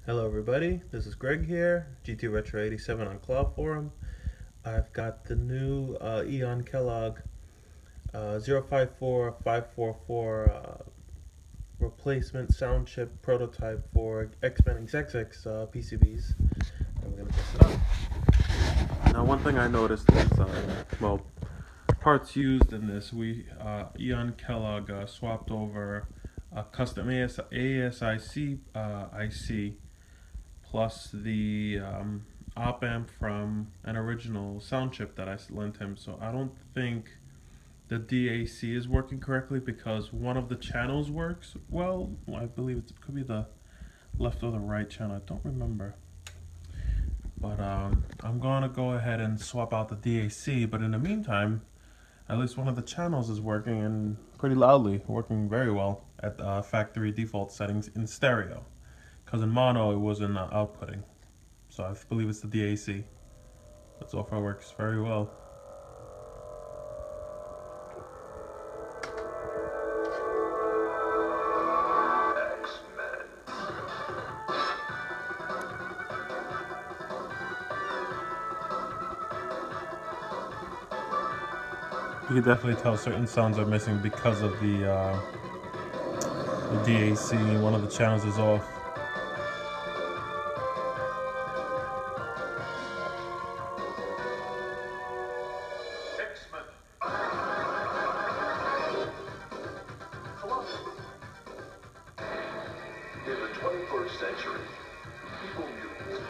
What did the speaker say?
Hello everybody, this is Greg here, GT Retro 87 on Cloud Forum. I've got the new Eon Kellogg 054544 replacement sound chip prototype for X-Men XX PCBs, and we're going to test it out. Now one thing I noticed is, parts used in this, Eon Kellogg swapped over a custom ASIC IC plus the op amp from an original sound chip that I lent him. So I don't think the DAC is working correctly because one of the channels works well. I believe it could be the left or the right channel. I don't remember. But I'm gonna go ahead and swap out the DAC. But in the meantime, at least one of the channels is working and pretty loudly, working very well at factory default settings in stereo. Because in mono it wasn't outputting. So I believe it's the DAC. But so far works very well. You can definitely tell certain sounds are missing because of the DAC. One of the channels is off. In the 21st century, people use